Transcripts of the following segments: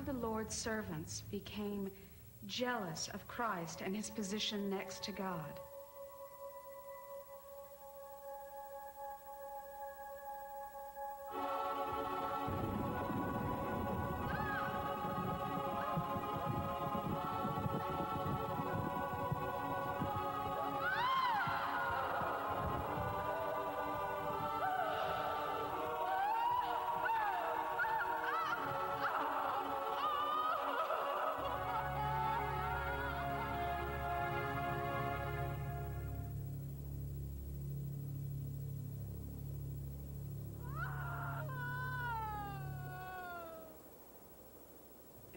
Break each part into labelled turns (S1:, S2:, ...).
S1: the Lord's servants became jealous of Christ and his position next to God.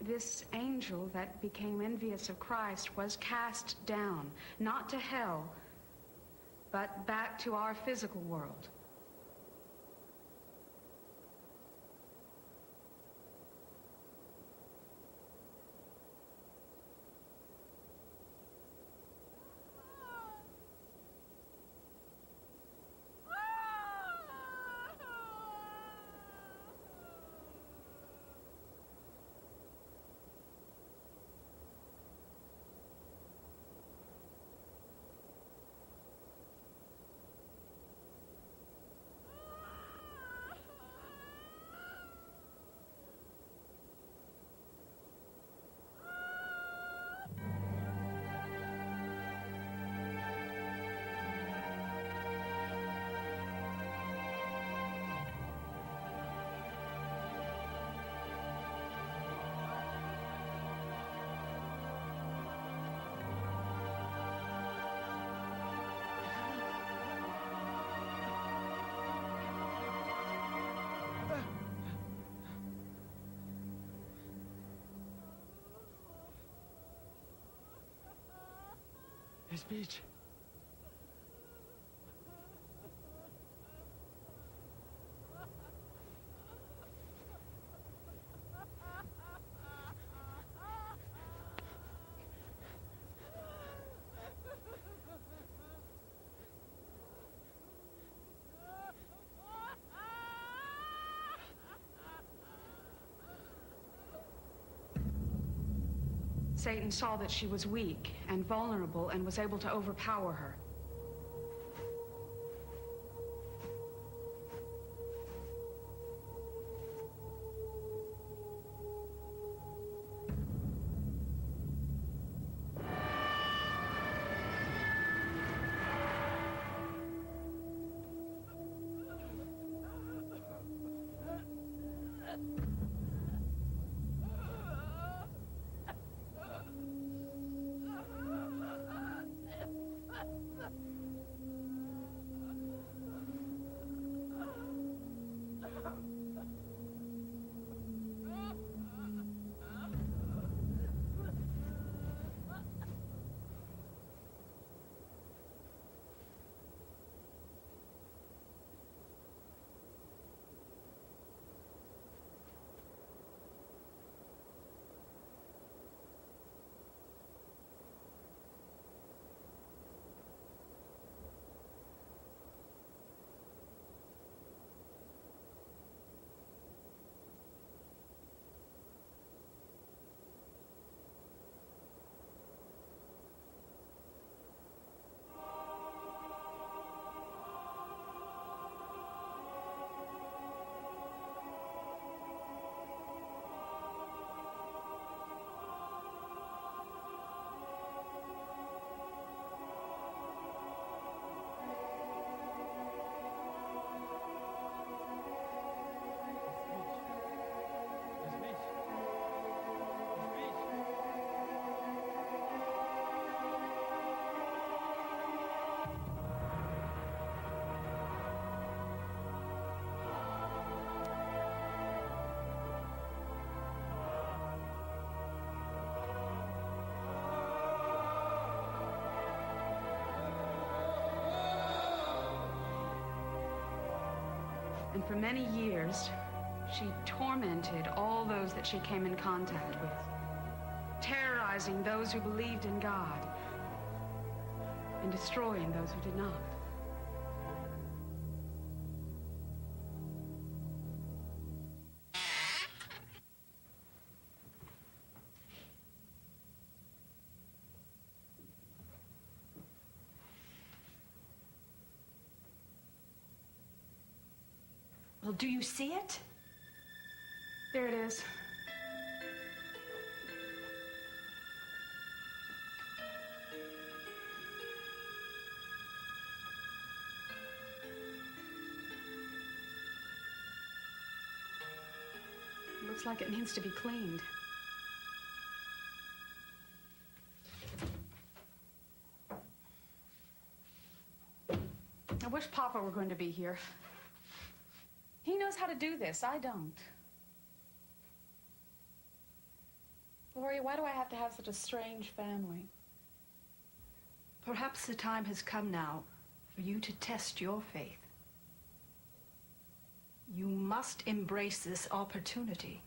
S1: This angel that became envious of Christ was cast down, not to hell, but back to our physical world.
S2: His speech.
S1: Satan saw that she was weak and vulnerable and was able to overpower her. And for many years, she tormented all those that she came in contact with, terrorizing those who believed in God and destroying those who did not.
S2: Well, do you see it?
S1: There it is. Looks like it needs to be cleaned. I wish Papa were going to be here. He knows how to do this. I don't. Gloria, why do I have to have such a strange family?
S2: Perhaps the time has come now for you to test your faith. You must embrace this opportunity.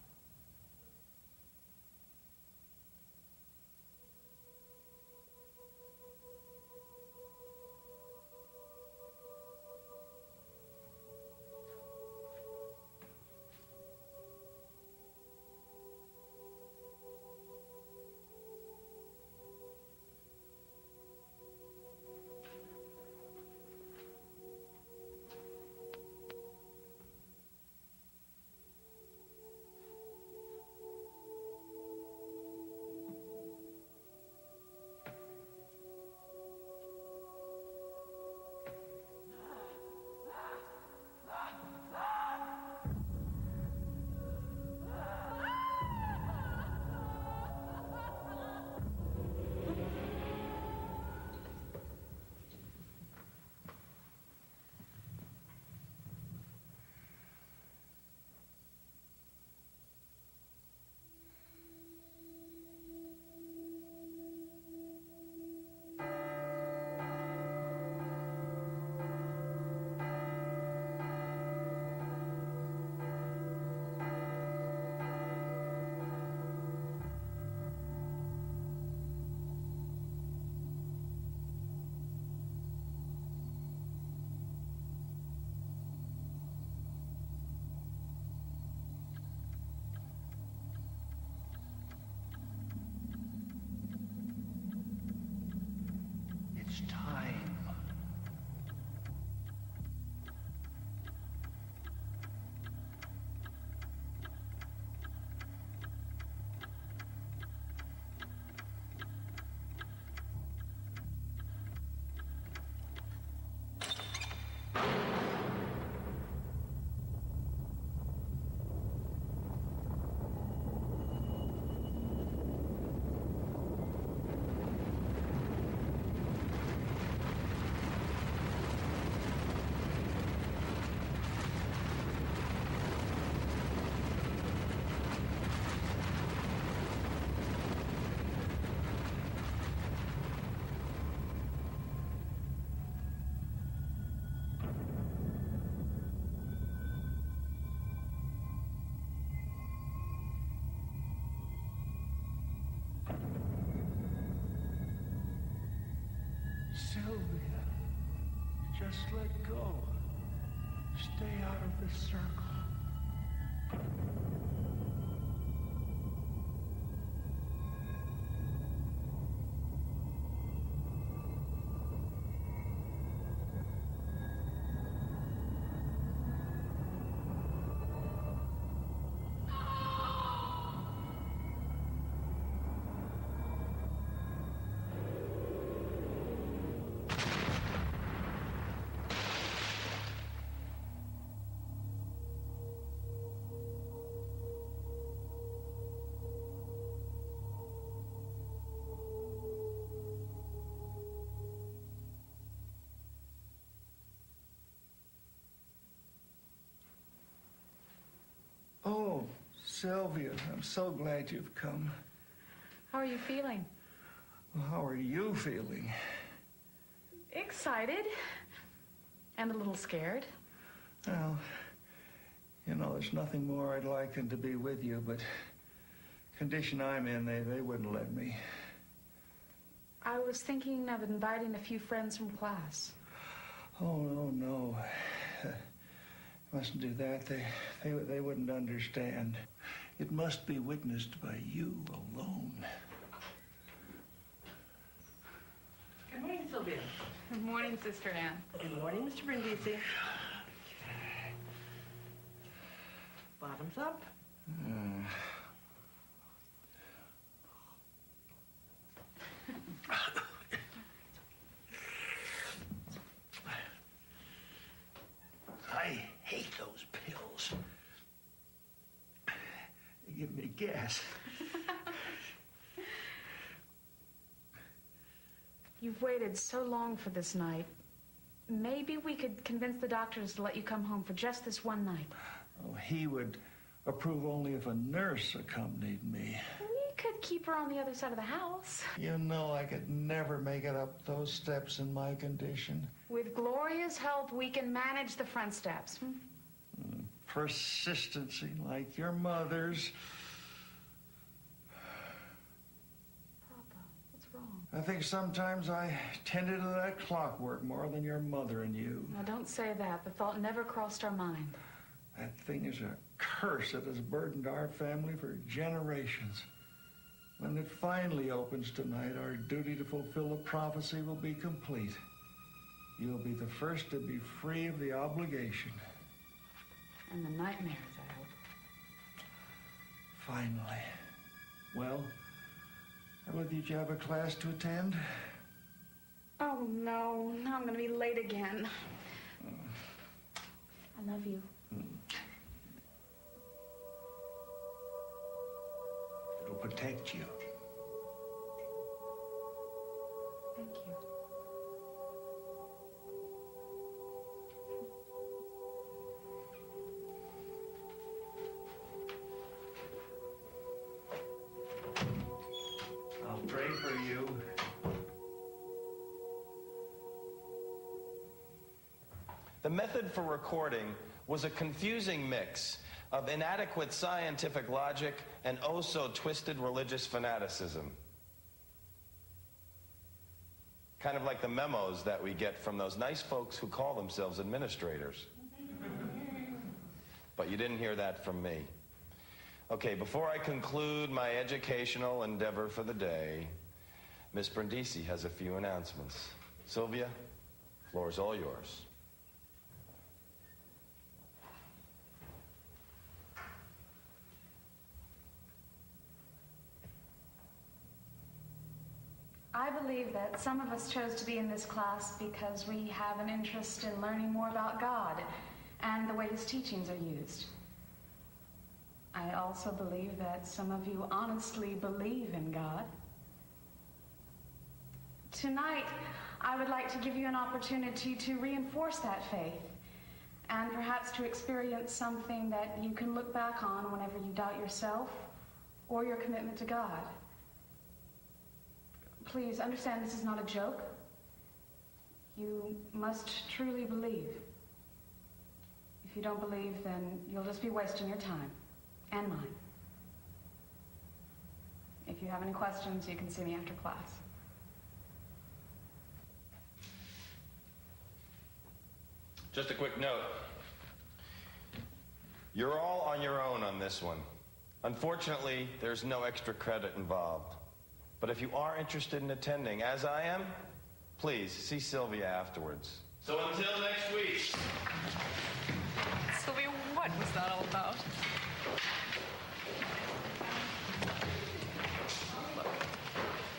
S3: It's time. Sylvia, just let go. Stay out of the circle. Oh, Sylvia, I'm so glad you've come.
S1: How are you feeling?
S3: Well, how are you feeling?
S1: Excited. And a little scared.
S3: Well, you know, there's nothing more I'd like than to be with you, but condition I'm in, they wouldn't let me.
S1: I was thinking of inviting a few friends from class.
S3: Oh, no. Mustn't do that. They wouldn't understand. It must be witnessed by you alone.
S4: Good morning, Sylvia.
S1: Good morning, Sister Anne.
S4: Good morning, Mr. Brindisi. Bottoms up.
S3: I hate those pills. They give me gas.
S1: You've waited so long for this night. Maybe we could convince the doctors to let you come home for just this one night.
S3: Oh, he would approve only if a nurse accompanied me.
S1: We could keep her on the other side of the house.
S3: You know I could never make it up those steps in my condition.
S1: With Gloria's help, we can manage the front steps.
S3: Persistency like your mother's.
S1: Papa, what's wrong?
S3: I think sometimes I tended to that clockwork more than your mother and you.
S1: Now, don't say that. The thought never crossed our mind.
S3: That thing is a curse that has burdened our family for generations. When it finally opens tonight, our duty to fulfill the prophecy will be complete. You'll be the first to be free of the obligation.
S1: And the nightmares, I hope.
S3: Finally. Well, I believe you have a class to attend.
S1: Oh, no. Now I'm going to be late again. I love you.
S3: It'll protect you.
S1: Thank you.
S3: I'll pray for you.
S5: The method for recording was a confusing mix of inadequate scientific logic and oh so twisted religious fanaticism. Kind of like the memos that we get from those nice folks who call themselves administrators. But you didn't hear that from me. Okay, before I conclude my educational endeavor for the day, Miss Brindisi has a few announcements. Sylvia, floor's all yours.
S1: I believe that some of us chose to be in this class because we have an interest in learning more about God and the way his teachings are used. I also believe that some of you honestly believe in God. Tonight, I would like to give you an opportunity to reinforce that faith and perhaps to experience something that you can look back on whenever you doubt yourself or your commitment to God. Please understand this is not a joke. You must truly believe. If you don't believe, then you'll just be wasting your time and mine. If you have any questions, you can see me after class.
S5: Just a quick note. You're all on your own on this one. Unfortunately, there's no extra credit involved. But if you are interested in attending, as I am, please see Sylvia afterwards. So until next week.
S6: Sylvia, what was that all about? Look,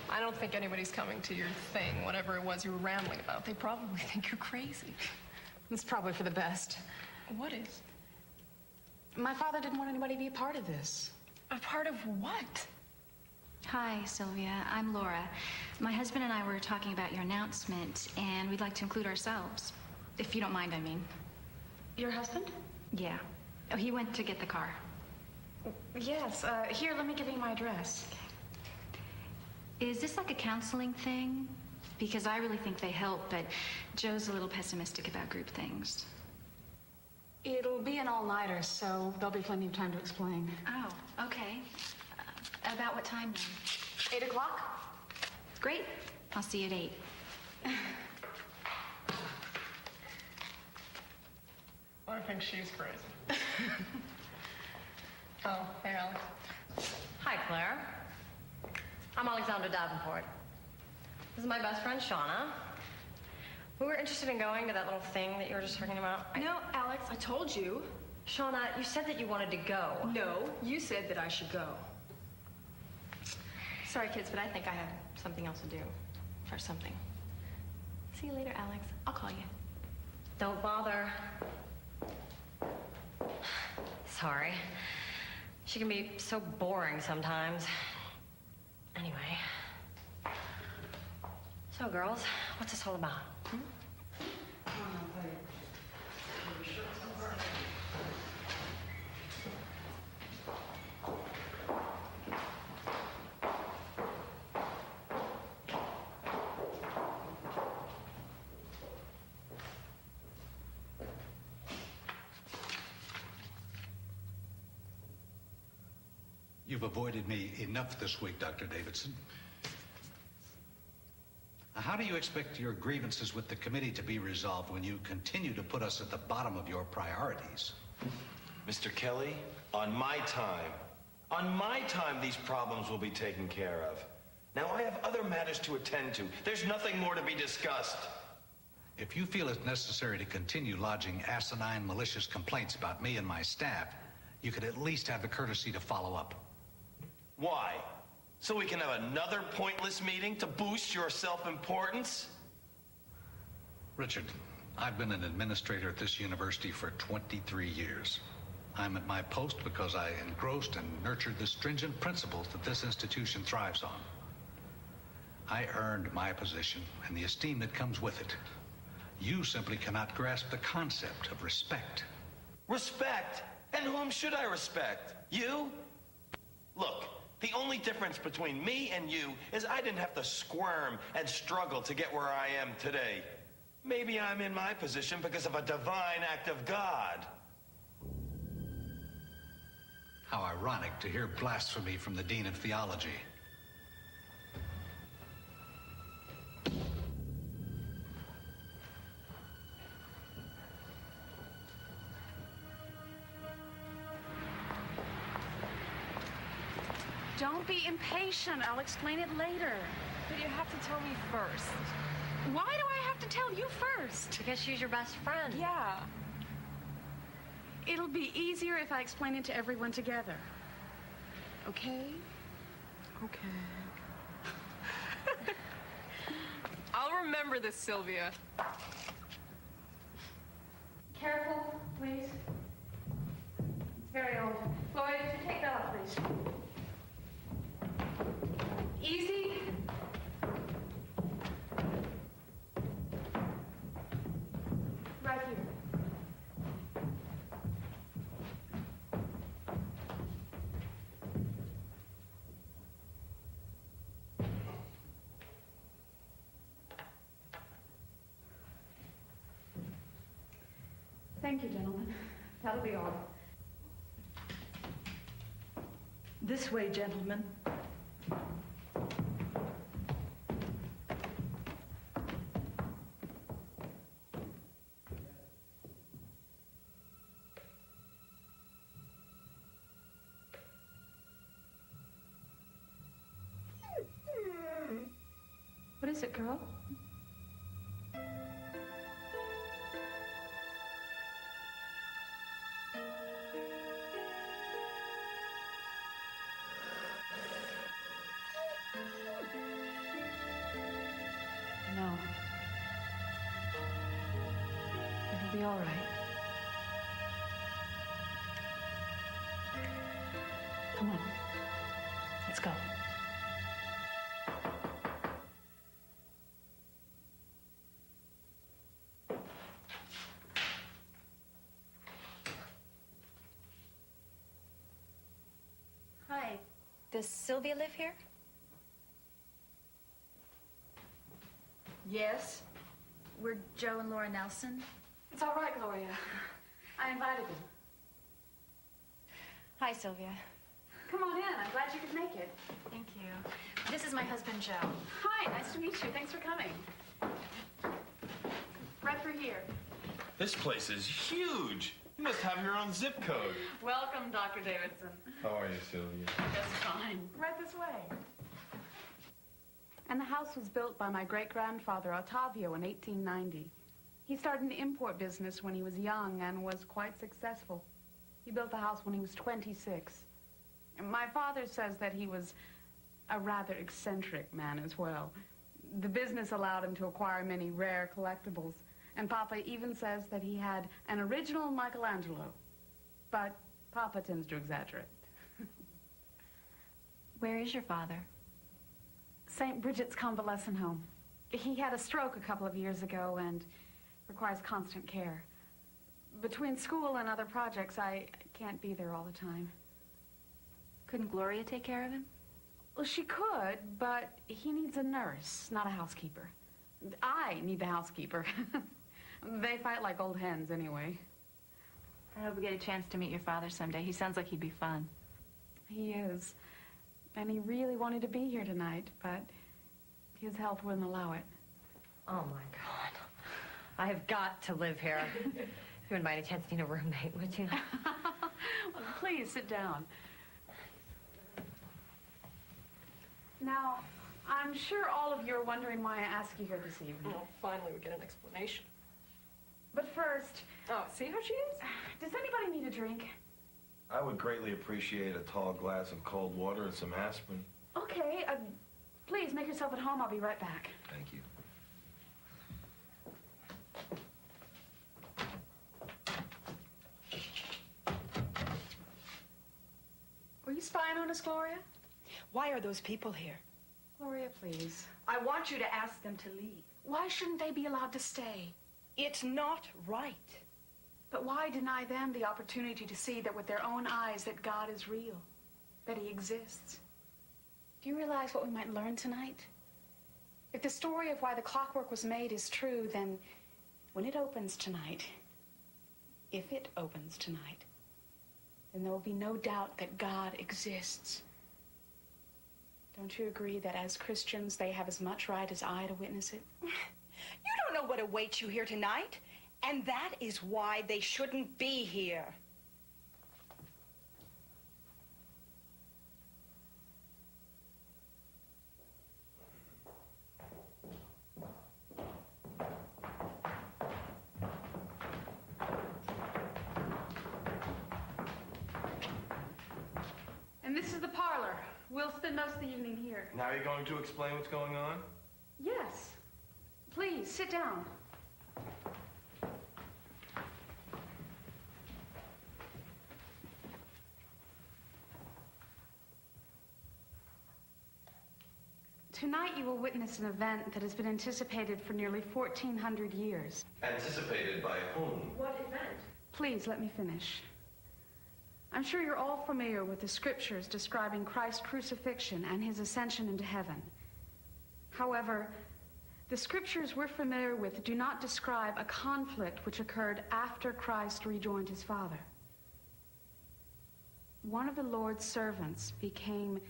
S6: I don't think anybody's coming to your thing, whatever it was you were rambling about. They probably think you're crazy.
S1: It's probably for the best.
S6: What is?
S1: My father didn't want anybody to be a part of this.
S6: A part of what?
S7: Hi, Sylvia. I'm Laura. My husband and I were talking about your announcement, and we'd like to include ourselves. If you don't mind, I mean.
S1: Your husband?
S7: Yeah. Oh, he went to get the car.
S1: Yes. Here, let me give you my address.
S7: Is this like a counseling thing? Because I really think they help, but Joe's a little pessimistic about group things.
S1: It'll be an all-nighter, so there'll be plenty of time to explain.
S7: Oh, okay. About what time then?
S1: 8 o'clock?
S7: Great. I'll see you at 8.
S6: I think she's crazy. Oh, hey, Alex.
S8: Hi, Claire. I'm Alexandra Davenport. This is my best friend, Shauna. We were interested in going to that little thing that you were just talking about.
S6: No, Alex, I told you.
S8: Shauna, you said that you wanted to go.
S6: No, you said that I should go.
S8: Sorry, kids, but I think I have something else to do. Or something. See you later, Alex. I'll call you. Don't bother. Sorry. She can be so boring sometimes. Anyway. So, girls, what's this all about?
S9: You've avoided me enough this week, Dr. Davidson. How do you expect your grievances with the committee to be resolved when you continue to put us at the bottom of your priorities?
S5: Mr. Kelly, on my time, these problems will be taken care of. Now, I have other matters to attend to. There's nothing more to be discussed.
S9: If you feel it's necessary to continue lodging asinine, malicious complaints about me and my staff, you could at least have the courtesy to follow up.
S5: Why? So we can have another pointless meeting to boost your self-importance?
S9: Richard, I've been an administrator at this university for 23 years. I'm at my post because I engrossed and nurtured the stringent principles that this institution thrives on. I earned my position and the esteem that comes with it. You simply cannot grasp the concept of respect.
S5: Respect? And whom should I respect? You? Look, the only difference between me and you is I didn't have to squirm and struggle to get where I am today. Maybe I'm in my position because of a divine act of God.
S9: How ironic to hear blasphemy from the Dean of Theology.
S1: Don't be impatient. I'll explain it later.
S6: But you have to tell me first.
S1: Why do I have to tell you first?
S8: Because she's your best friend.
S6: Yeah.
S1: It'll be easier if I explain it to everyone together. Okay?
S6: Okay. I'll remember this, Sylvia.
S1: Careful, please. It's very old. Floyd, would you take that off, please? Easy. Right here. Thank you, gentlemen. That'll be all.
S2: This way, gentlemen.
S1: What is it, girl?
S2: No. It'll be all right. Come on. Let's go.
S7: Hi. Does Sylvia live here?
S2: Yes?
S7: We're Joe and Laura Nelson.
S1: It's all right, Gloria. I invited them.
S7: Hi, Sylvia.
S1: Come on in. I'm glad you could make it.
S7: Thank you. This is my husband, Joe.
S1: Hi, nice to meet you. Thanks for coming. Right through here.
S5: This place is huge. You must have your own zip code.
S1: Welcome, Dr. Davidson.
S5: How are you, Sylvia?
S1: Just fine. Right this way. And the house was built by my great-grandfather, Ottavio, in 1890. He started an import business when he was young and was quite successful. He built the house when he was 26. And my father says that he was a rather eccentric man as well. The business allowed him to acquire many rare collectibles. And Papa even says that he had an original Michelangelo. But Papa tends to exaggerate.
S7: Where is your father?
S1: St. Bridget's Convalescent Home. He had a stroke a couple of years ago and requires constant care. Between school and other projects, I can't be there all the time.
S7: Couldn't Gloria take care of him?
S1: Well, she could, but he needs a nurse, not a housekeeper. I need the housekeeper. They fight like old hens anyway.
S7: I hope we get a chance to meet your father someday. He sounds like he'd be fun.
S1: He is. And he really wanted to be here tonight, but his health wouldn't allow it.
S8: Oh, my God. I have got to live here. You wouldn't by any chance need a roommate, would you?
S1: Well, please, sit down. Now, I'm sure all of you are wondering why I asked you here this evening.
S6: Well, finally we get an explanation.
S1: But first...
S6: Oh, see how she is?
S1: Does anybody need a drink?
S5: I would greatly appreciate a tall glass of cold water and some aspirin.
S1: Okay, please make yourself at home. I'll be right back.
S5: Thank you.
S1: Were you spying on us, Gloria?
S2: Why are those people here?
S1: Gloria, please.
S2: I want you to ask them to leave.
S1: Why shouldn't they be allowed to stay?
S2: It's not right.
S1: But why deny them the opportunity to see that with their own eyes that God is real, that he exists? Do you realize what we might learn tonight? If the story of why the clockwork was made is true, then when it opens tonight, if it opens tonight, then there will be no doubt that God exists. Don't you agree that as Christians, they have as much right as I to witness it?
S2: You don't know what awaits you here tonight, and that is why they shouldn't be here.
S1: And this is the parlor. We'll spend most of the evening here.
S5: Now you're going to explain what's going on?
S1: Yes. Please, sit down. Tonight you will witness an event that has been anticipated for nearly 1,400 years.
S5: Anticipated by whom?
S1: What event? Please, let me finish. I'm sure you're all familiar with the scriptures describing Christ's crucifixion and his ascension into heaven. However, the scriptures we're familiar with do not describe a conflict which occurred after Christ rejoined his Father. One of the Lord's servants became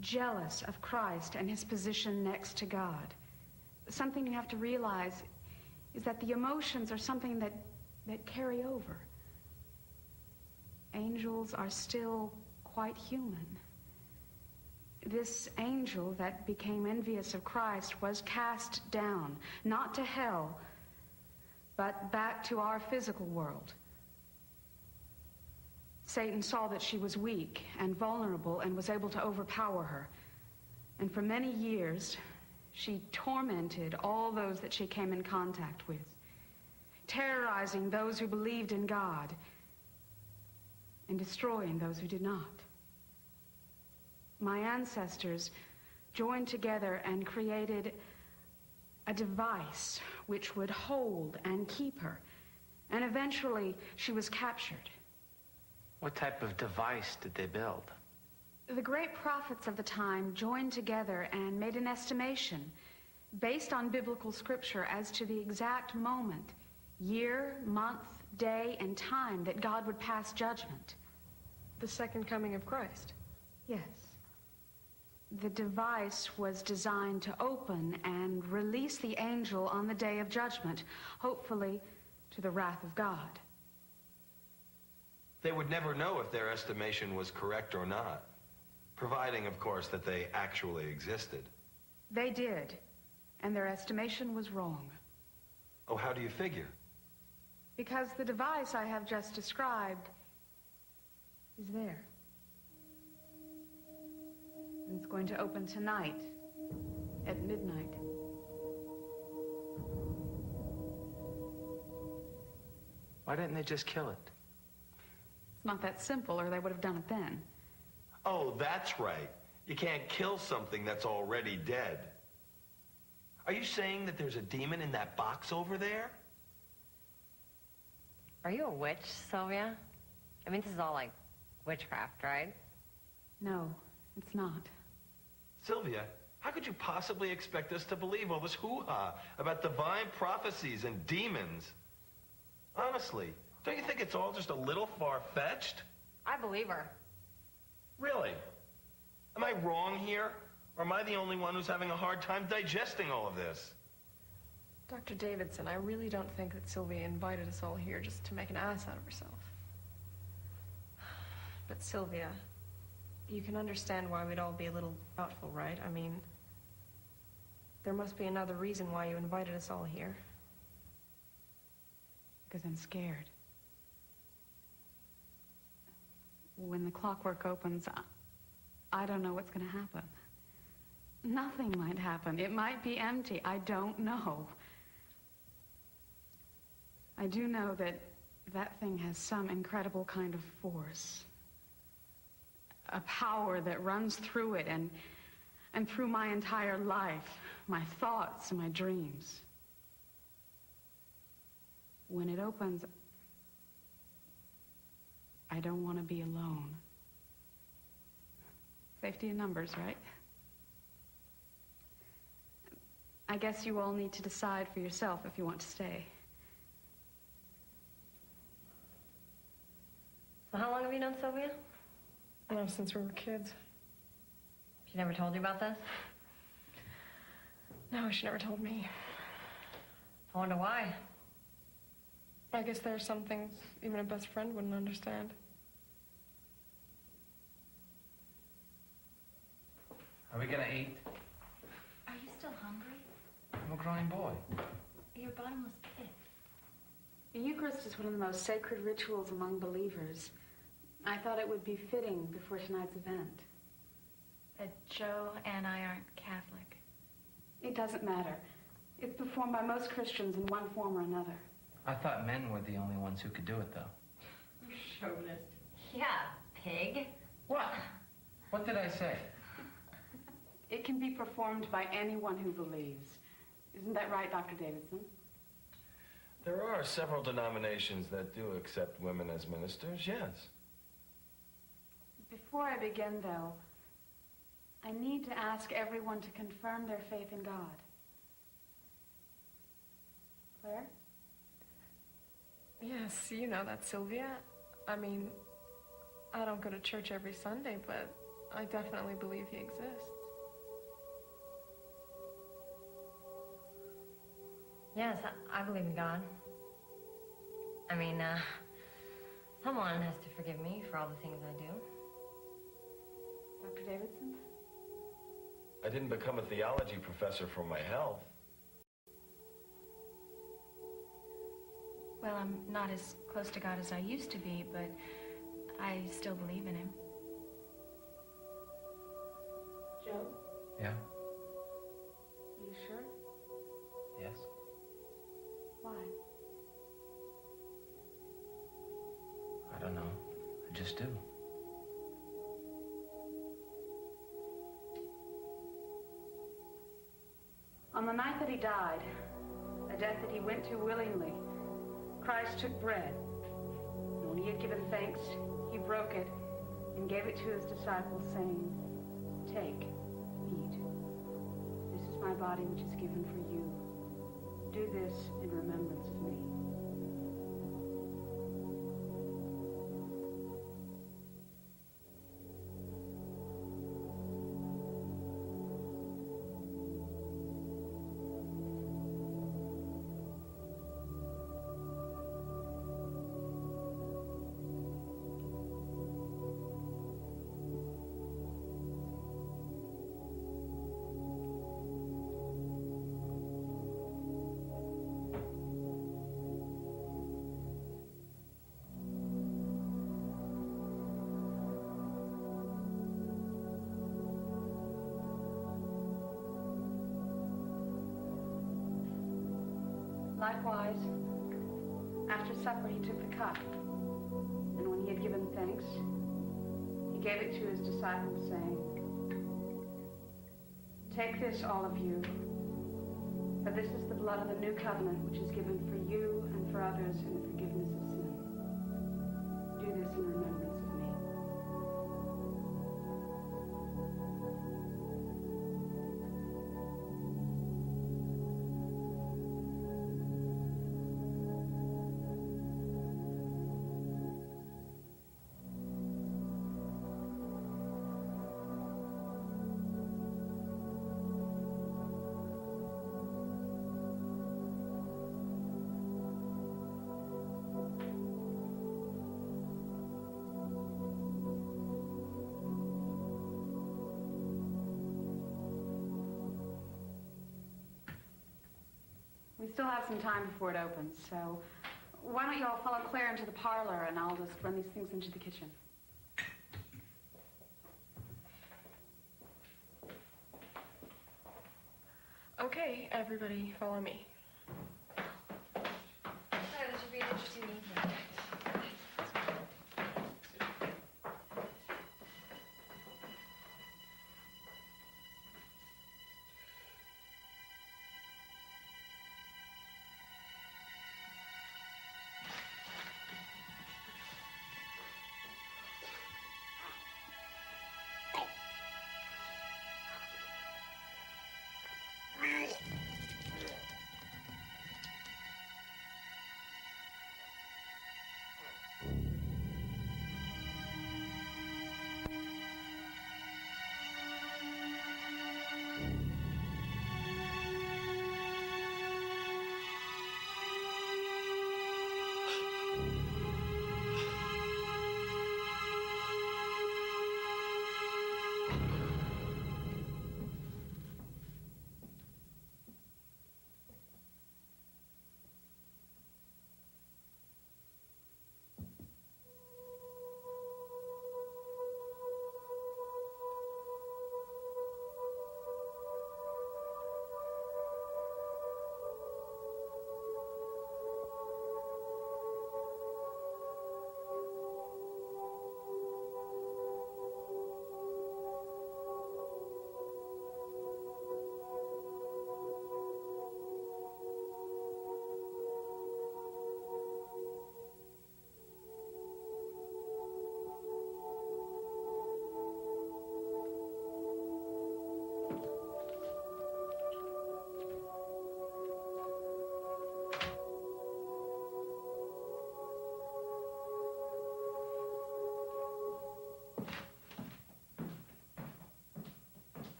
S1: jealous of Christ and his position next to God. Something you have to realize is that the emotions are something that carry over. Angels are still quite human. This angel that became envious of Christ was cast down, not to hell, but back to our physical world. Satan saw that she was weak and vulnerable and was able to overpower her. And for many years, she tormented all those that she came in contact with, terrorizing those who believed in God and destroying those who did not. My ancestors joined together and created a device which would hold and keep her. And eventually, she was captured.
S10: What type of device did they build?
S1: The great prophets of the time joined together and made an estimation based on biblical scripture as to the exact moment, year, month, day, and time that God would pass judgment.
S6: The second coming of Christ.
S1: Yes. The device was designed to open and release the angel on the day of judgment, hopefully to the wrath of God.
S5: They would never know if their estimation was correct or not, providing, of course, that they actually existed.
S1: They did, and their estimation was wrong.
S5: Oh, how do you figure?
S1: Because the device I have just described is there. And it's going to open tonight at midnight.
S10: Why didn't they just kill it?
S1: It's not that simple, or they would have done it then.
S11: Oh, that's right. You can't kill something that's already dead. Are you saying that there's a demon in that box over there?
S8: Are you a witch, Sylvia? I mean, this is all like witchcraft, right?
S1: No, it's not.
S11: Sylvia, how could you possibly expect us to believe all this hoo-ha about divine prophecies and demons? Honestly, don't you think it's all just a little far-fetched?
S8: I believe her.
S11: Really? Am I wrong here? Or am I the only one who's having a hard time digesting all of this?
S6: Dr. Davidson, I really don't think that Sylvia invited us all here just to make an ass out of herself. But Sylvia, you can understand why we'd all be a little doubtful, right? I mean, there must be another reason why you invited us all here.
S1: Because I'm scared. When the clockwork opens, I don't know what's going to happen. Nothing might happen. It might be empty. I don't know. I do know that that thing has some incredible kind of force. A power that runs through it and through my entire life, my thoughts and my dreams. When it opens, I don't want to be alone. Safety in numbers, right? I guess you all need to decide for yourself if you want to stay.
S8: So how long have you known Sylvia?
S6: Well, since we were kids.
S8: She never told you about this?
S6: No, she never told me.
S8: I wonder why.
S6: I guess there are some things even a best friend wouldn't understand.
S10: Are we gonna eat?
S7: Are you still hungry?
S10: I'm a growing boy.
S7: Your bottomless pit.
S1: The Eucharist is one of the most sacred rituals among believers. I thought it would be fitting before tonight's event.
S7: But Joe and I aren't Catholic.
S1: It doesn't matter. It's performed by most Christians in one form or another.
S10: I thought men were the only ones who could do it, though.
S8: Chauvinist. Yeah, pig.
S10: What? What did I say?
S1: It can be performed by anyone who believes. Isn't that right, Dr. Davidson?
S5: There are several denominations that do accept women as ministers, yes.
S1: Before I begin, though, I need to ask everyone to confirm their faith in God. Claire?
S6: Yes, you know that, Sylvia. I mean, I don't go to church every Sunday, but I definitely believe he exists.
S8: Yes, I believe in God. I mean, someone has to forgive me for all the things I do.
S1: Dr. Davidson?
S5: I didn't become a theology professor for my health.
S7: Well, I'm not as close to God as I used to be, but I still believe in him.
S1: Joe?
S10: Yeah?
S1: Are you sure?
S10: Yes?
S1: Why?
S10: I don't know. I just do.
S1: On the night that he died, a death that he went to willingly, Christ took bread. And when he had given thanks, he broke it and gave it to his disciples, saying, "Take, eat. This is my body which is given for you. Do this in remembrance of me." Likewise, after supper, he took the cup, and when he had given thanks, he gave it to his disciples, saying, "Take this, all of you, for this is the blood of the new covenant, which is given for you and for others in the forgiveness of sin. Do this in remembrance of me." We still have some time before it opens, so why don't you all follow Claire into the parlor and I'll just run these things into the kitchen.
S6: Okay, everybody, follow me.
S8: Sorry, this should be an interesting evening.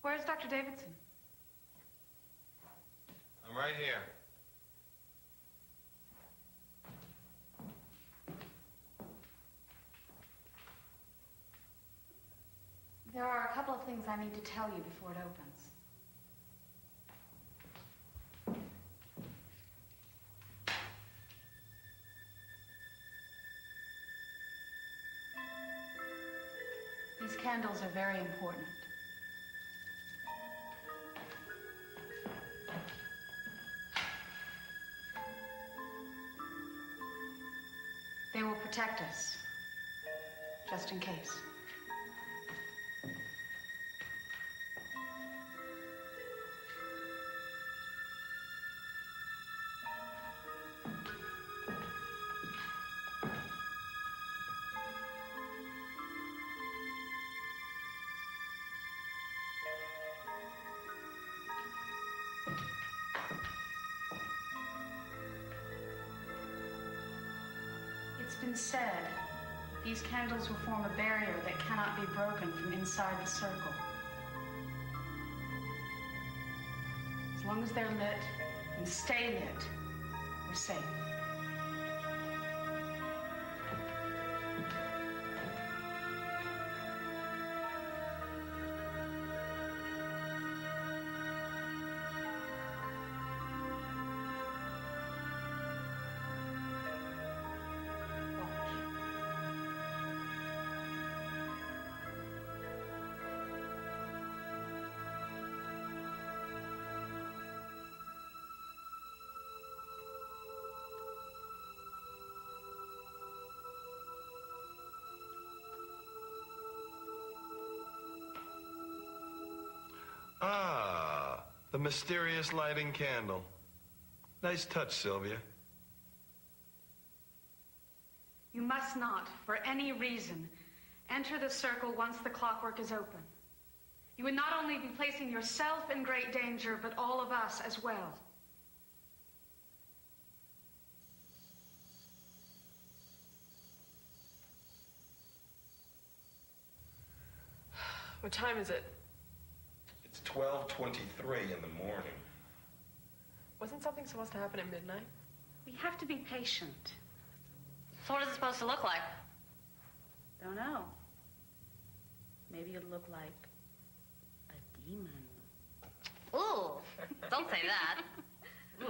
S8: Where's Dr. Davidson?
S5: I'm right here.
S1: There are a couple of things I need to tell you before it opens. These candles are very important. They will protect us, just in case. It's been said, these candles will form a barrier that cannot be broken from inside the circle. As long as they're lit and stay lit, we're safe.
S11: Ah, the mysterious lighting candle. Nice touch, Sylvia.
S1: You must not, for any reason, enter the circle once the clockwork is open. You would not only be placing yourself in great danger, but all of us as well.
S6: What time is it?
S11: It's 12:23 in the morning.
S6: Wasn't something supposed to happen at midnight?
S1: We have to be patient.
S8: So what is it supposed to look like?
S1: Don't know. Maybe it'll look like a demon.
S8: Ooh, don't say that. Ooh.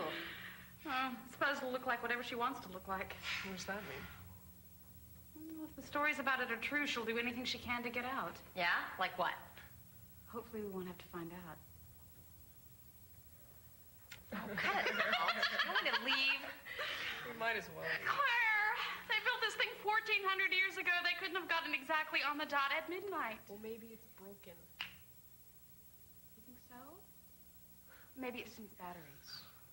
S1: Well, I suppose it'll look like whatever she wants to look like.
S6: What does that mean?
S1: Well, if the stories about it are true, she'll do anything she can to get out.
S8: Yeah? Like what?
S1: Hopefully we won't have to find out.
S8: Oh, cut it, girl. You want me to leave?
S6: We might as well.
S1: Claire! They built this thing 1,400 years ago. They couldn't have gotten exactly on the dot at midnight.
S6: Well, maybe it's broken.
S1: You think so? Maybe it needs batteries.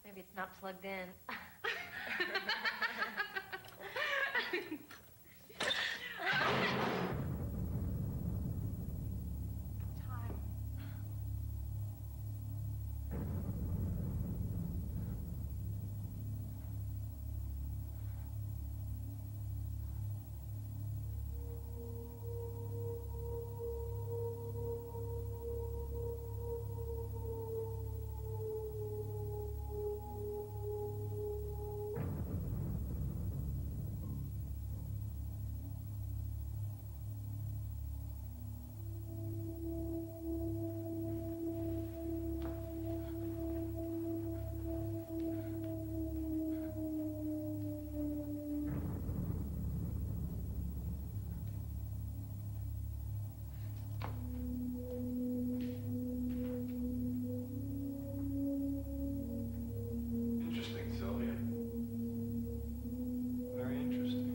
S8: Maybe it's not plugged in.
S1: Time.
S11: Interesting, Sylvia. Very interesting.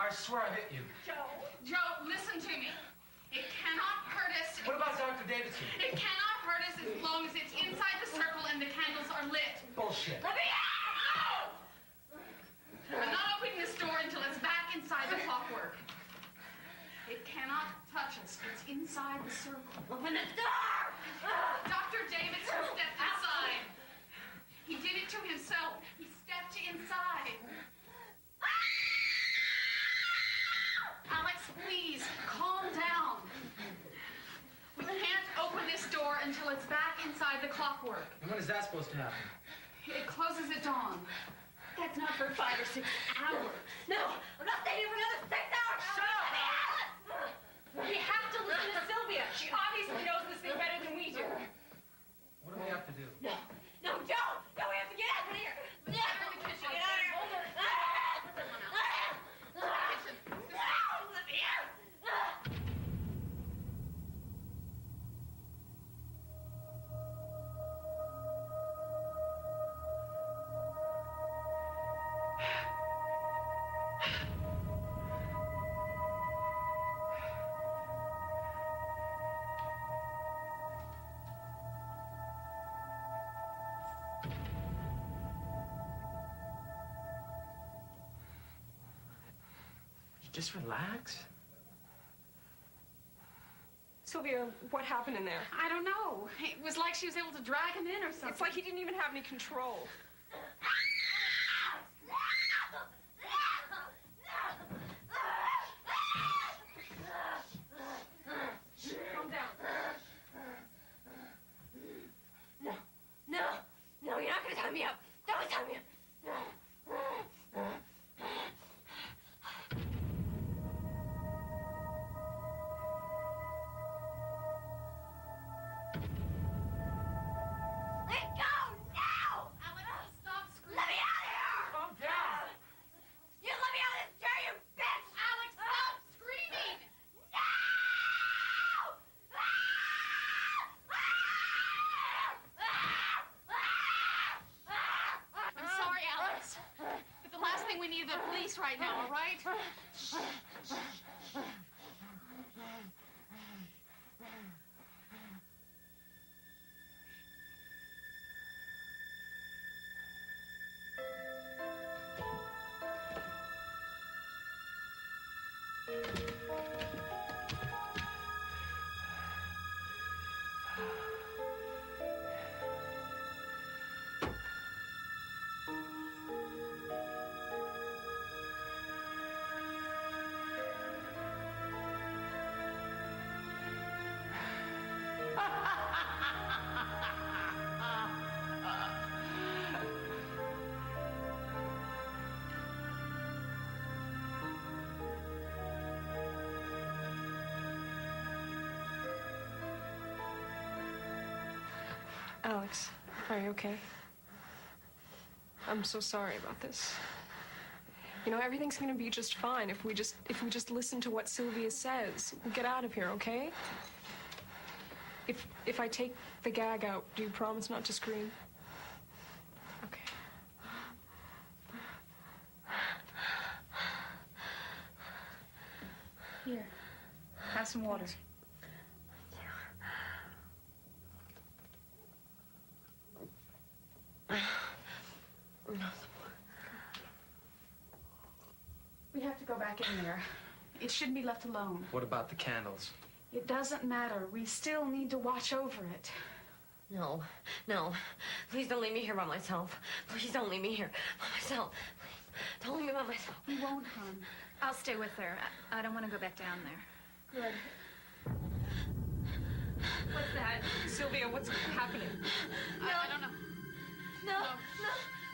S4: I swear I hit you.
S1: Joe, listen to me. It cannot hurt us.
S4: What about Dr. Davis? to?
S1: It cannot hurt us as long as it's inside the circle and the candles are lit.
S4: Bullshit.
S1: Let me out! I'm not opening this door until it's back inside the clockwork. It cannot touch us. It's inside the circle.
S12: Open the door!
S1: Dr. Davidson stepped inside. He did it to himself. He stepped inside. Alex, please, calm down. We can't open this door until it's back inside the clockwork.
S4: And when is that supposed to happen?
S1: It closes at dawn.
S12: That's not for 5 or 6 hours. No, I'm not staying here for another 6 hours.
S1: Shut up.
S12: We have to listen to Sylvia. She obviously knows this thing better than we do.
S4: What do we have to do?
S12: No, no, don't. No, we have to get out of here.
S1: Get out of the kitchen.
S12: Get out of here.
S4: Just relax.
S6: Sylvia, what happened in there?
S1: I don't know. It was like she was able to drag him in or something.
S6: It's like he didn't even have any control. Calm down.
S12: No, no, no, you're not gonna tie me up. Don't tie me up. Let go now!
S1: Stop screaming.
S12: Let me out of here!
S4: Calm down.
S12: You let me out of this chair, you bitch!
S1: Alex, stop screaming.
S12: No!
S1: I'm sorry, Alex. But the last thing we need are the police right now, all right?
S6: Alex, are you okay? I'm so sorry about this. You know, everything's gonna be just fine if we just listen to what Sylvia says. We'll get out of here, okay? If I take the gag out, do you promise not to scream? Okay.
S1: Here, have some water. We have to go back in there. It shouldn't be left alone.
S4: What about the candles?
S1: It doesn't matter. We still need to watch over it.
S12: No, no. Please don't leave me here by myself. Please don't leave me here by myself. Please, don't leave me by myself.
S1: We won't, hon.
S7: I'll stay with her. I don't want to go back down there.
S1: Good.
S6: What's that? Sylvia, what's happening?
S1: I don't know.
S12: No, no, no,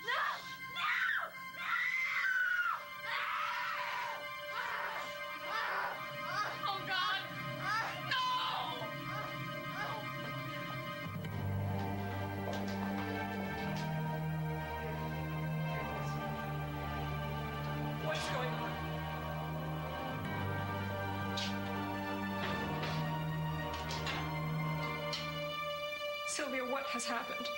S12: no,
S1: Oh, God! No!
S6: What's going on? Sylvia, what has happened?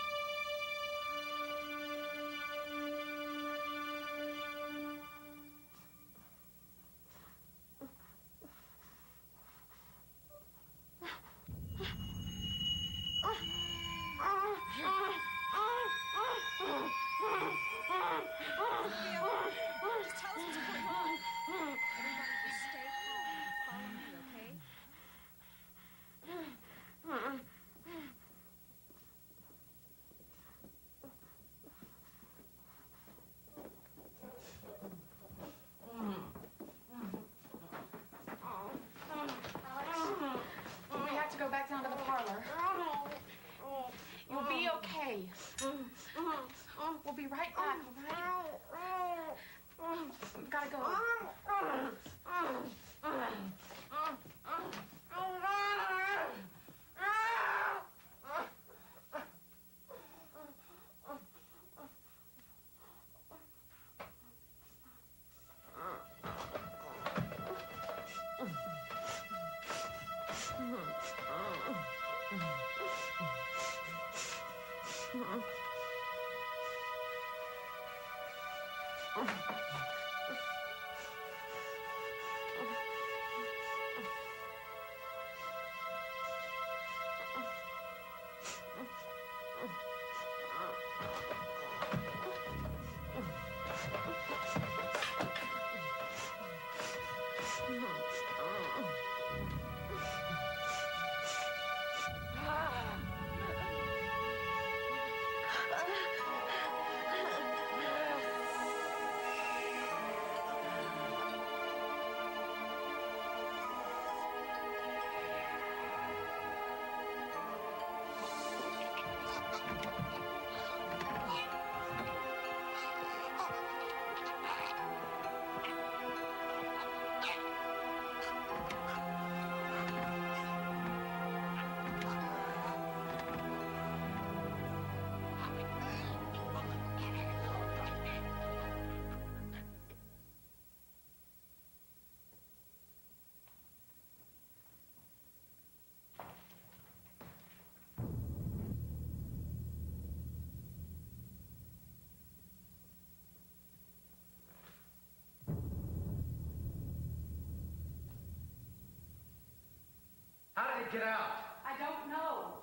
S4: get out?
S1: I don't know.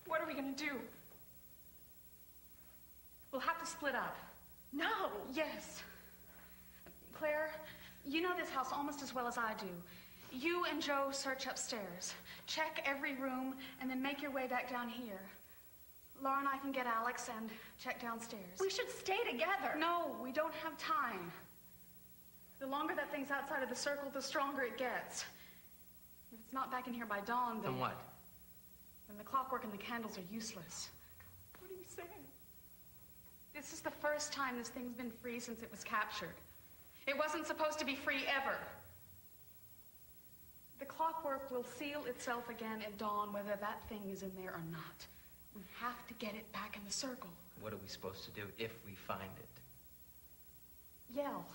S6: What are we gonna do?
S1: We'll have to split up.
S6: No!
S1: Yes. Claire, you know this house almost as well as I do. You and Joe search upstairs. Check every room, and then make your way back down here. Laura and I can get Alex and check downstairs.
S2: We should stay together.
S1: No, we don't have time. The longer that thing's outside of the circle, the stronger it gets. If it's not back in here by dawn, then...
S4: Then what?
S1: Then the clockwork and the candles are useless.
S6: What are you saying?
S1: This is the first time this thing's been free since it was captured. It wasn't supposed to be free ever. The clockwork will seal itself again at dawn, whether that thing is in there or not. We have to get it back in the circle.
S4: What are we supposed to do if we find it?
S1: Yell.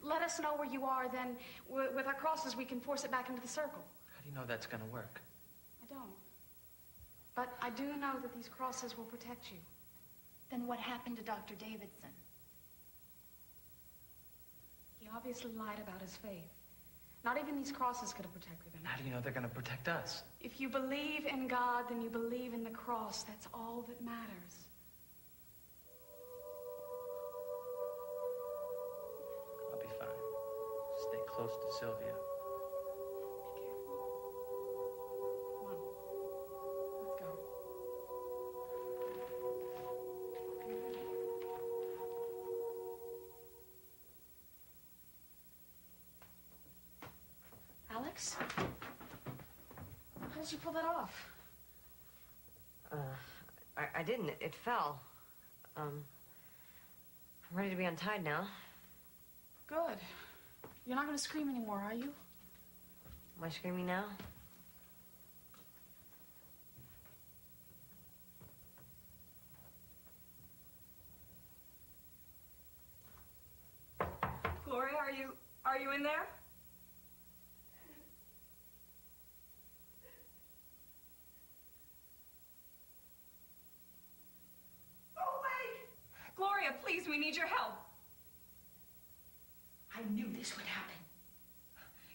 S1: Let us know where you are, then with our crosses we can force it back into the circle.
S4: How do you know that's gonna work?
S1: I don't. But I do know that these crosses will protect you.
S2: Then what happened to Dr. Davidson?
S1: He obviously lied about his faith. Not even these crosses could have protected him.
S4: How do you know they're gonna protect us?
S1: If you believe in God, then you believe in the cross. That's all that matters.
S4: I'll be fine. Stay close to Sylvia.
S1: Be careful. Come on. Let's go. Alex? How did you pull that off?
S12: I didn't. It fell. I'm ready to be untied now.
S1: Good. You're not going to scream anymore, are you?
S12: Am I screaming now?
S6: Gloria, are you in there? Oh, wait! Gloria, please, we need your help.
S2: I knew this would happen.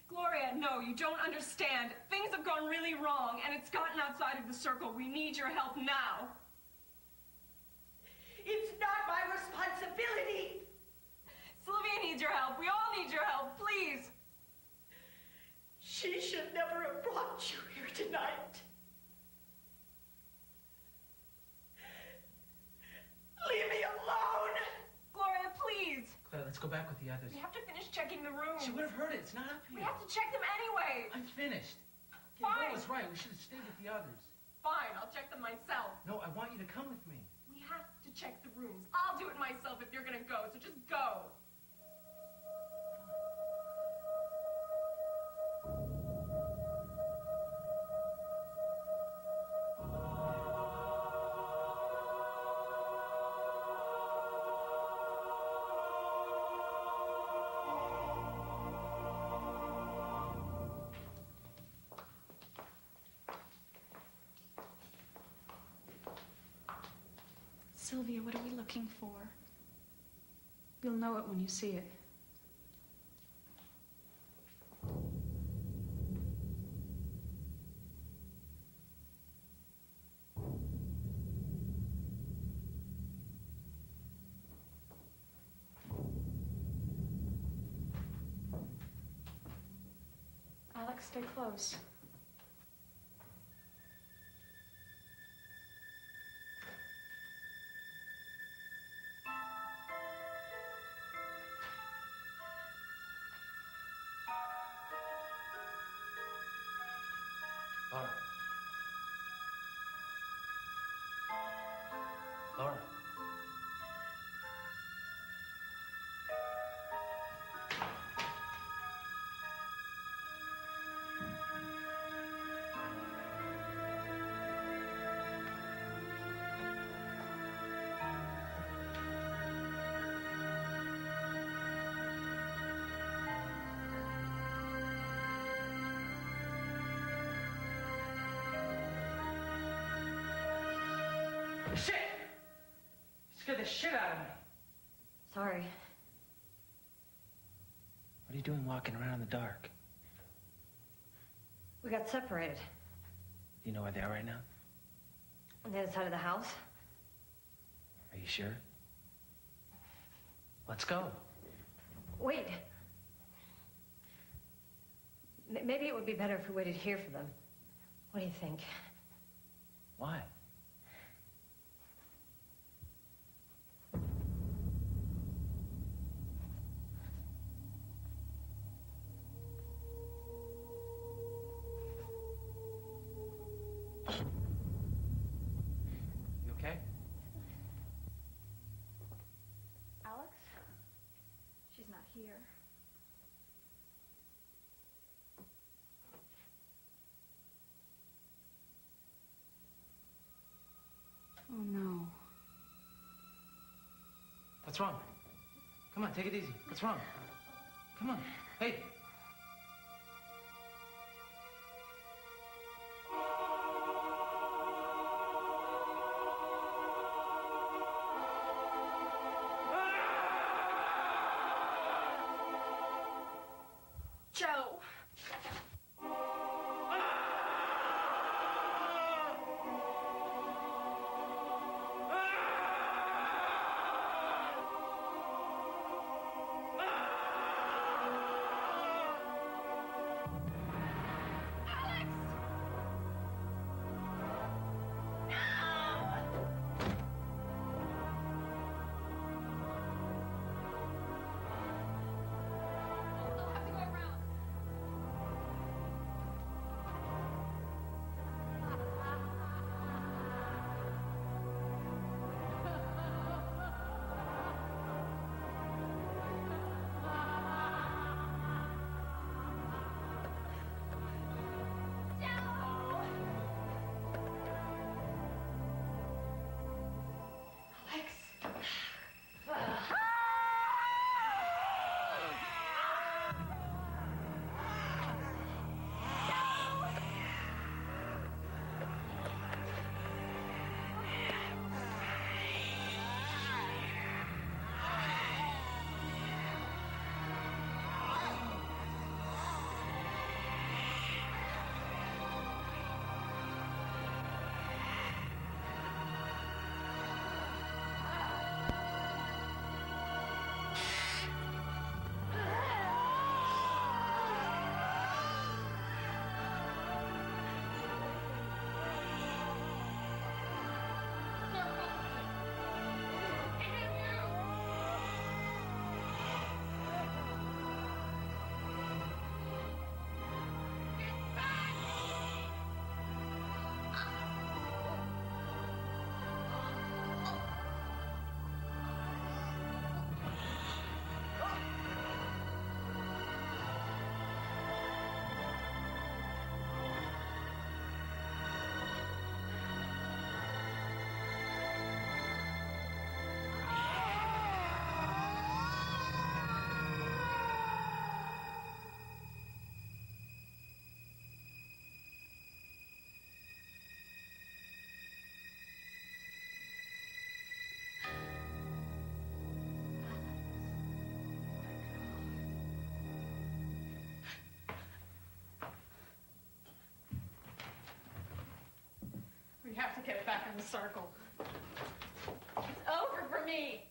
S6: Gloria, no, you don't understand. Things have gone really wrong, and it's gotten outside of the circle. We need your help now.
S2: It's not my responsibility.
S6: Sylvia needs your help. We all need your help, please.
S2: She should never have brought you here tonight. Leave me alone.
S6: Gloria, please.
S4: Claire, let's go back with the others.
S6: We have to finish checking the room.
S4: She would have heard it. It's not up here.
S6: We have to check them anyway.
S4: I'm finished.
S6: Fine.
S4: Will was right. We should have stayed with the others.
S6: Fine, I'll check them myself.
S4: No, I want you to come with me.
S6: We have to check the rooms. I'll do it myself if you're gonna go, so just go.
S1: Sylvia, what are we looking for? You'll know it when you see it. Alex, stay close.
S4: Laura. Laura. Shit! You scared the shit out of me.
S12: Sorry.
S4: What are you doing walking around in the dark?
S12: We got separated.
S10: Do you know where they are right now?
S12: On the other side of the house.
S10: Are you sure? Let's go.
S12: Wait. Maybe it would be better if we waited here for them. What do you think?
S10: Why? You okay?
S13: Alex? She's not here.
S1: Oh, no.
S10: What's wrong? Come on, take it easy. What's wrong? Come on. Hey.
S13: Joe!
S6: We have to get it back in the circle. It's over for me.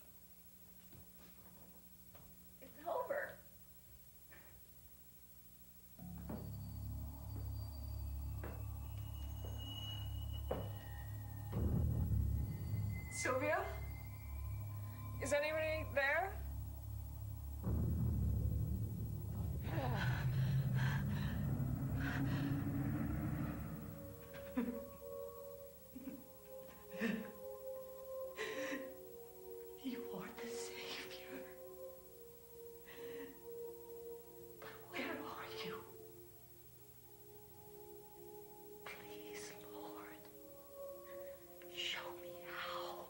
S6: It's over. Sylvia? Is anybody there?
S2: You are the Savior. But where are you? Please, Lord, show me how.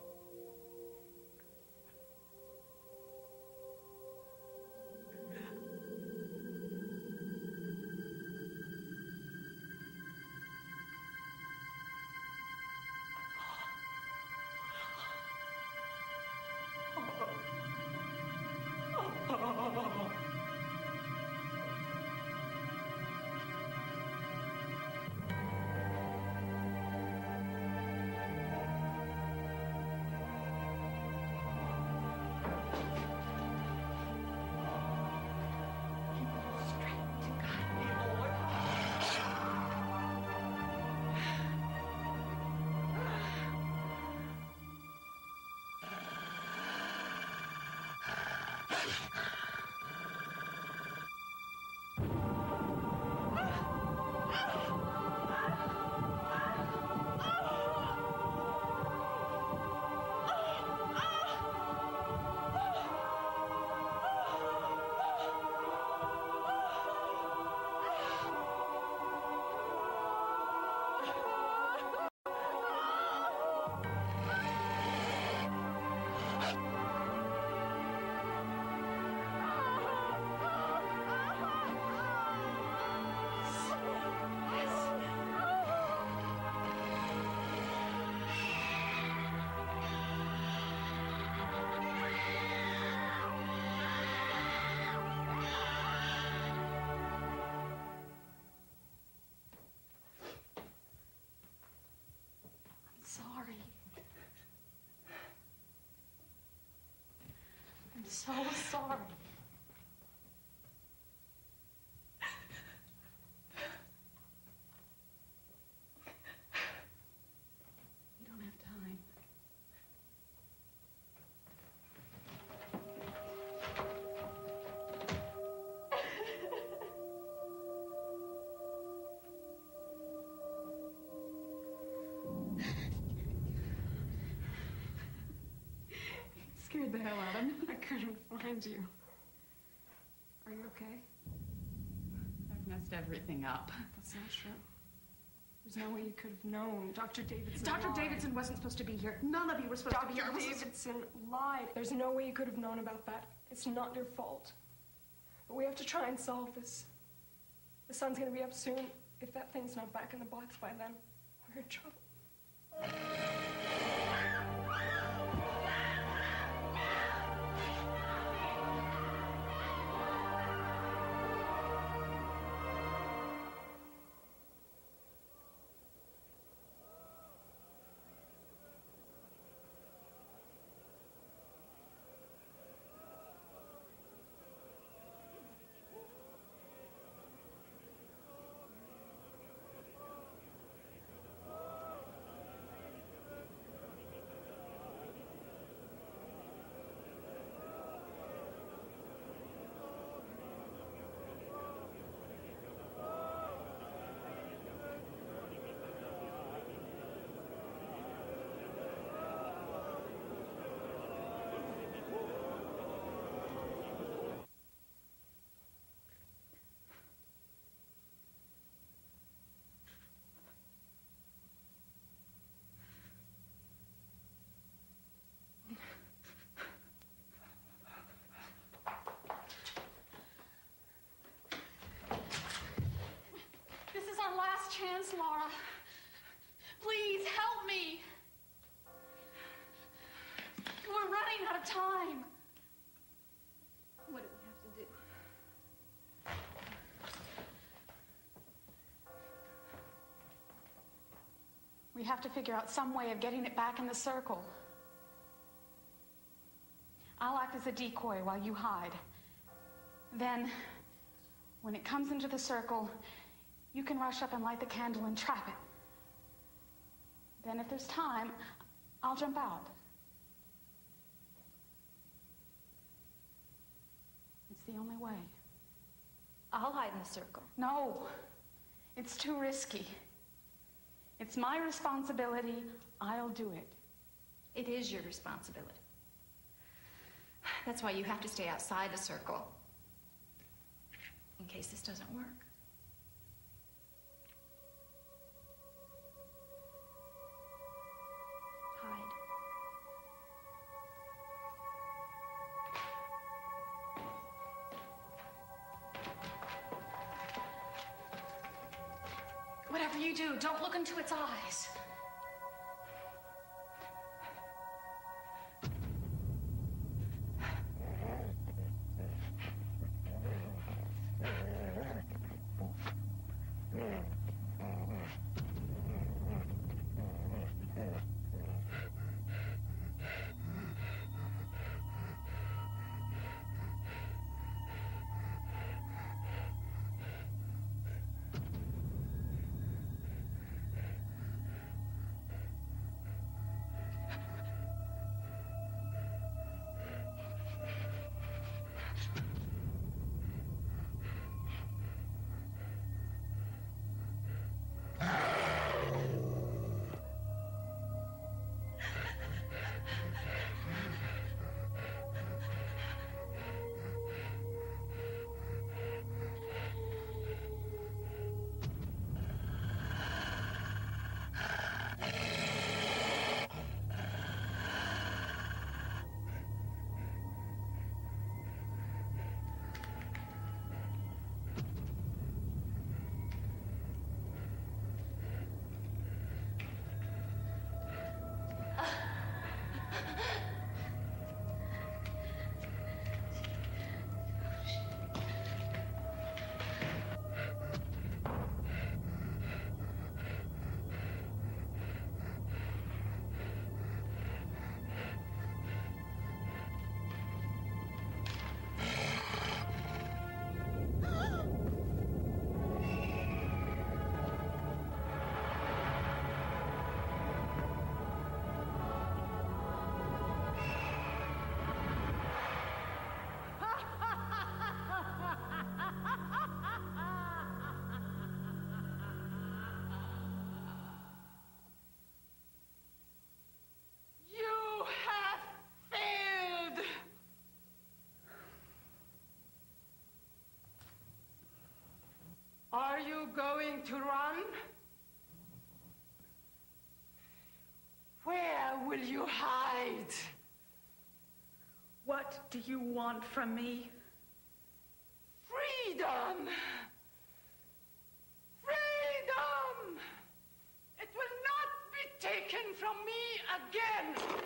S1: so sorry. We don't have time. Scared the hell out of me. I couldn't find you. Are you okay? I've messed everything up.
S6: That's not true. There's no way you could have known. Dr. Davidson
S1: Dr.
S6: lied.
S1: Davidson wasn't supposed to be here. None of you were supposed to be here.
S6: Dr. Davidson lied. There's no way you could have known about that. It's not your fault. But we have to try and solve this. The sun's gonna be up soon. If that thing's not back in the box by then, we're in trouble.
S1: This is our last chance, Laura. Please help me. We're running out of time. What do we have to do? We have to figure out some way of getting it back in the circle. I'll act as a decoy while you hide. Then, when it comes into the circle, you can rush up and light the candle and trap it. Then, if there's time, I'll jump out. It's the only way.
S2: I'll hide in the circle.
S1: No, it's too risky. It's my responsibility. I'll do it.
S7: It is your responsibility. That's why you have to stay outside the circle, in case this doesn't work. Hide.
S1: Whatever you do, don't look into its eyes.
S4: going to run? Where will you hide?
S1: What do you want from me?
S4: Freedom! Freedom! It will not be taken from me again!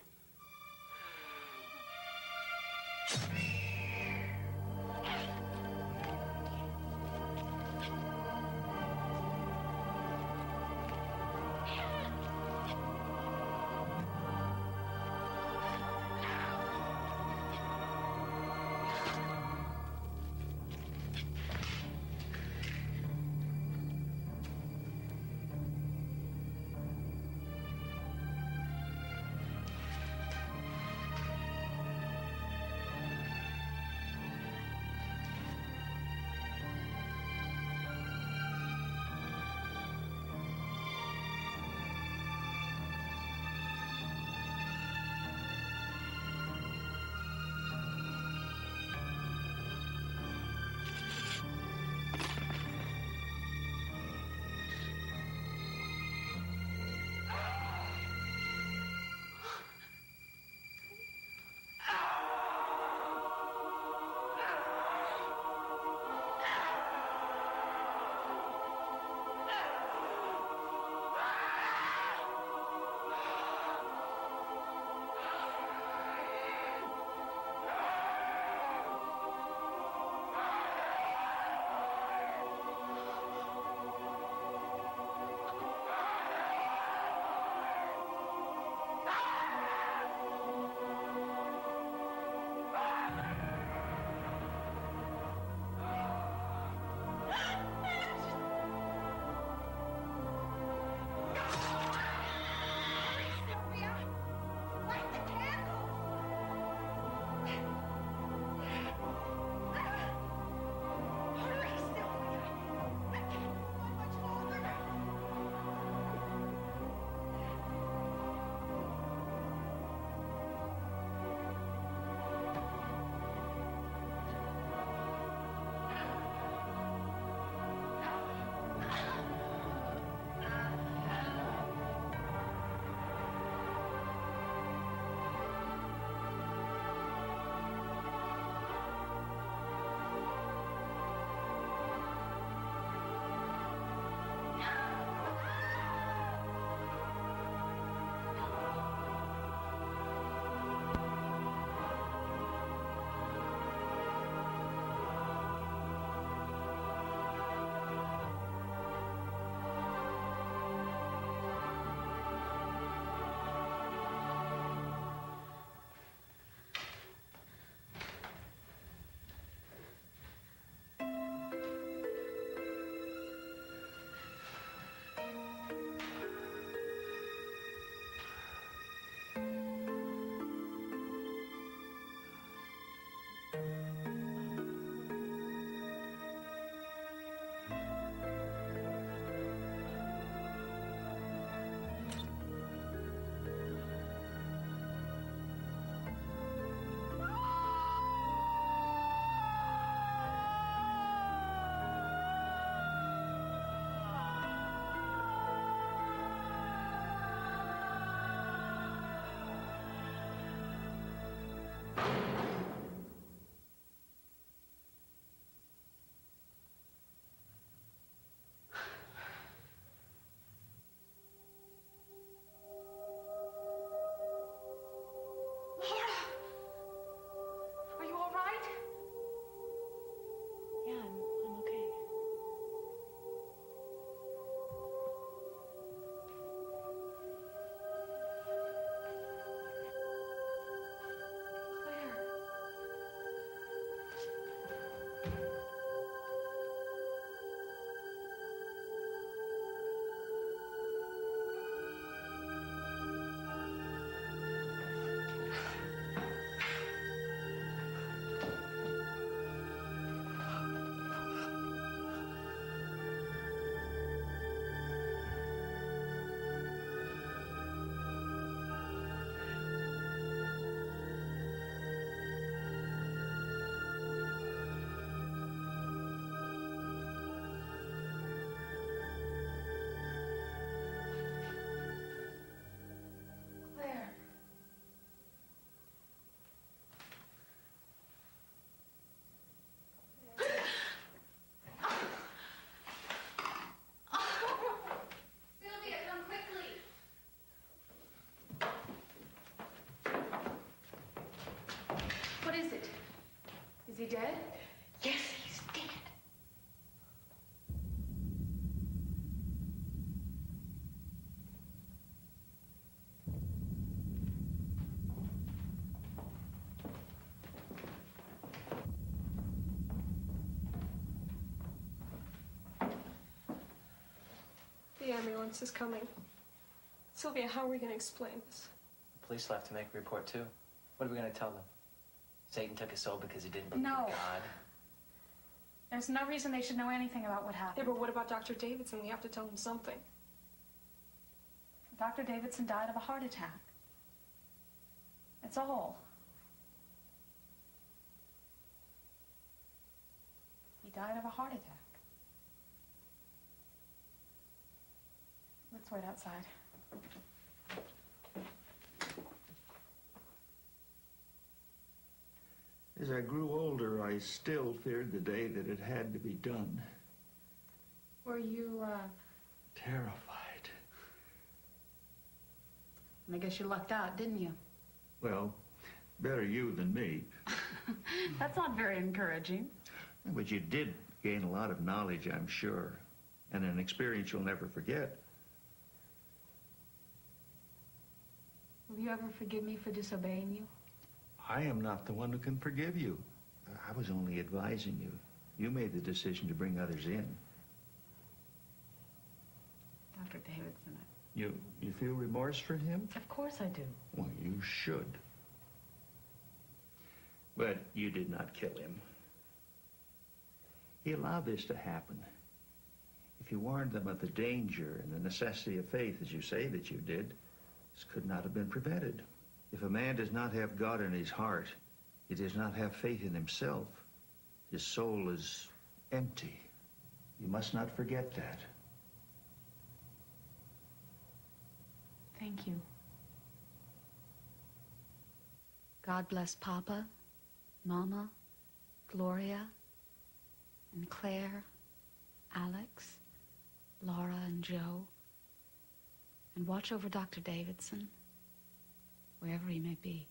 S1: dead?
S12: Yes, he's dead.
S6: The ambulance is coming. Sylvia, how are we going to explain this?
S10: The police will have to make a report, too. What are we going to tell them? Satan took his soul because he didn't believe in
S1: No.
S10: God?
S1: There's no reason they should know anything about what happened.
S6: Yeah, but what about Dr. Davidson? We have to tell them something.
S1: Dr. Davidson died of a heart attack. It's all. He died of a heart attack. Let's wait outside.
S3: As I grew older, I still feared the day that it had to be done.
S1: Were you,
S3: Terrified.
S1: I guess you lucked out, didn't you?
S3: Well, better you than me.
S1: That's not very encouraging.
S3: But you did gain a lot of knowledge, I'm sure, and an experience you'll never forget.
S1: Will you ever forgive me for disobeying you?
S3: I am not the one who can forgive you. I was only advising you. You made the decision to bring others in.
S1: Dr. Davidson.
S3: You feel remorse for him?
S1: Of course I do.
S3: Well, you should. But you did not kill him. He allowed this to happen. If you warned them of the danger and the necessity of faith, as you say that you did, this could not have been prevented. If a man does not have God in his heart, he does not have faith in himself. His soul is empty. You must not forget that.
S1: Thank you. God bless Papa, Mama, Gloria, and Claire, Alex, Laura, and Joe. And watch over Dr. Davidson, wherever he may be.